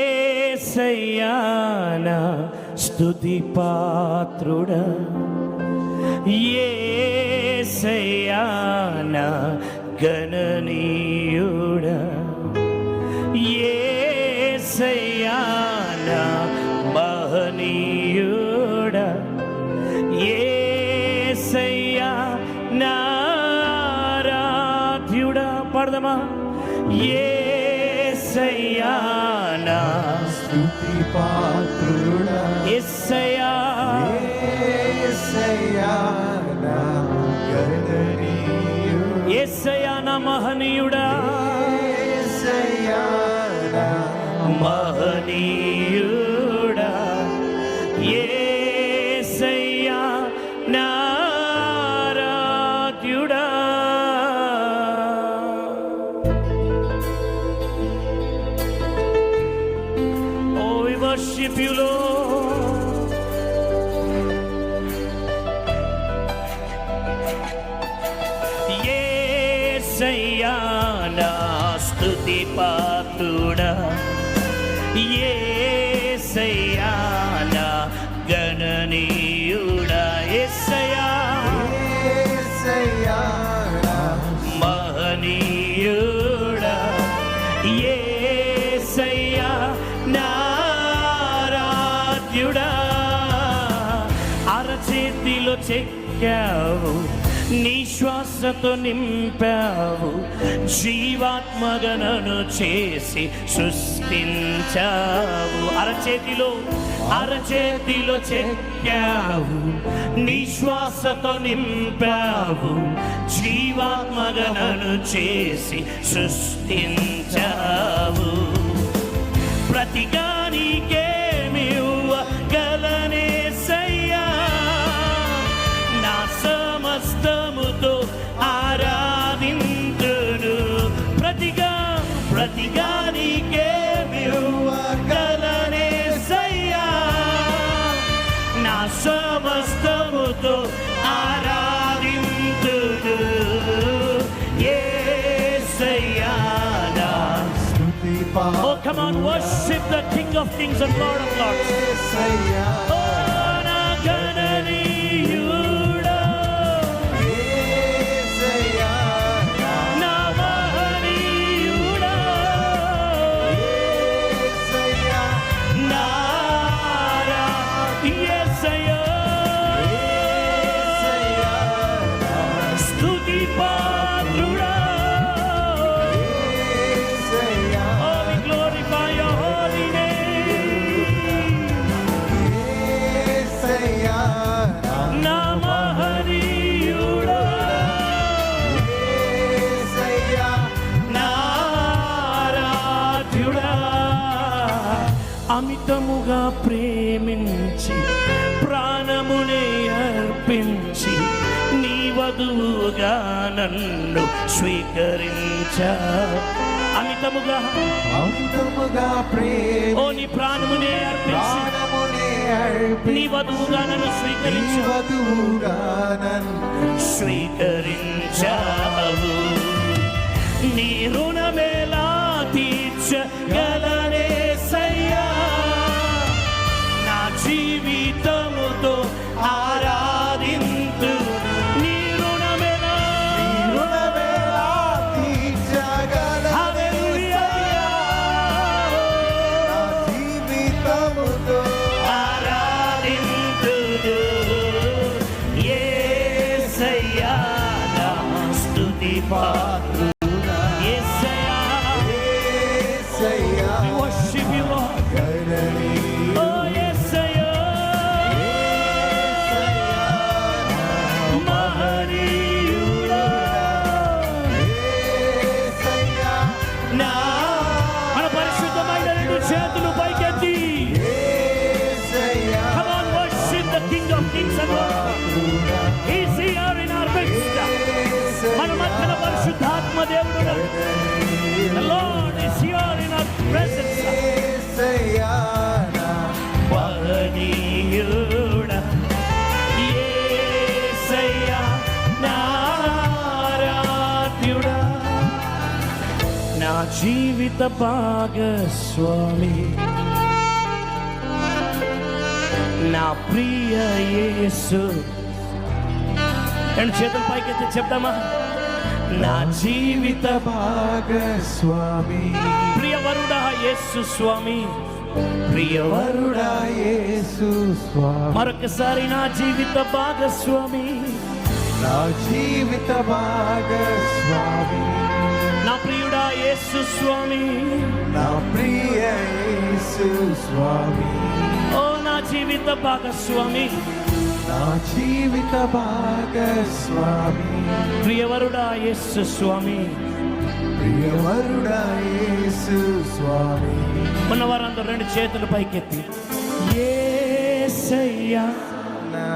యేసయ్యా నా స్తుతి పాత్రుడా, యేసయ్యా నా గణనీయుడా, యేసయ్యా నా మహనీయుడా, యేసయ్యా నా ఆరాధ్యుడా. పాడదామా? యేసయ్యా నా స్తుతి పాత్రుడా, యేసయ్యా యేసయ్యా నా గణనీయుడా, యేసయ్యా నా మహనీయుడా, యేసయ్యా నా మహనీయుడా, యేసయ్యా నా ఆరాధ్యుడా. Oh, we worship you, Lord. యేసయ్యా నా స్తుతి పాత్రుడా, యేసయ్యా నా గణనీయుడా, యేసయ్యా యేసయ్యా నా మహనీయుడా, యేసయ్యా నా ఆరాధ్యుడా. అరచేతిలో చెక్కావు, నీ శ్వాసతో నింపావు, జీవాత్మగా నన్ను చేసి సృష్టించావు. అరచేతిలో చెక్కావు, నీ శ్వాసతో నింపావు, జీవాత్మగా నన్ను చేసి సృష్టించావు. ప్రతిగా నీకేమివ్వగలనేసయ్యా, నా సమస్తముతో ఆరాధింతును. ప్రతిగా నీకేమివ్వగలనేసయ్యా, నా సమస్తముతో ఆరాధింతును. యేసయ్యా నా స్తుతి పాత్రుడా. Oh, come on, worship the King of Kings and Lord of Lords. Yesayya Oh, na గణనీయుడా, Yesayya na మహనీయుడా, Yesayya na యేసయ్యా యేసయ్యా స్తుతి పాత్రుడా. యేసయ్యా Oh, we glorify your holy name. యేసయ్యా నా మహనీయుడా, యేసయ్యా నా ఆరాధ్యుడా. అమితముగా ప్రేమించి ప్రాణమునే అర్పించి నీ వధువుగా నన్ను స్వీకరించా. అమితముగా ఓ నీ ప్రాణమునే అర్పించి నీ వధువుగా నన్ను స్వీకరించావు. నీ రుణమేలా తీర్చగలనేసయ్యా, నా జీవితముతో ఆరాధింతు. నీ రుణమేలా హల్లెలూయా, ఆరాధింతును. యేసయ్యా నా స్తుతి పాత్రుడా, యేసయ్యా we worship you, Lord. Oh, యేసయ్యా మహనీయుడా, నా మన పరిశుద్ధమైన రెండు చేతులు పైకెత్తి come on, worship the King of Kings and Lord of Lords. He's here in our midst. మన మధ్యన పరిశుద్ధాత్మ దేవుడు ఉన్నాడు. The Lord is here in our presence. మహనీయుడా, యేసయ్యా నా ఆరాధ్యుడా, నా జీవిత జీవిత భాగస్వామి నా ప్రియ యేసు. రెండు చేతుల పైకెత్తి చెప్తామా? నా జీవిత భాగస్వామి ప్రియవరుడా యేసు స్వామి, ప్రియవరుడా యేసు స్వామి, మరొకసారి నా జీవిత భాగస్వామి, నా జీవిత భాగస్వామి, నా ప్రియుడా యేసు స్వామి, నా ప్రియ యేసు స్వామి, ఓ నా జీవిత భాగస్వామి, నా జీవిత భాగస్వామి, ప్రియవరుడా యేసు స్వామి. ప్రియవరుడా యేసు స్వామి. ఉన్నవారందరూ రెండు చేతులు పైకెత్తి యేసయ్యా నా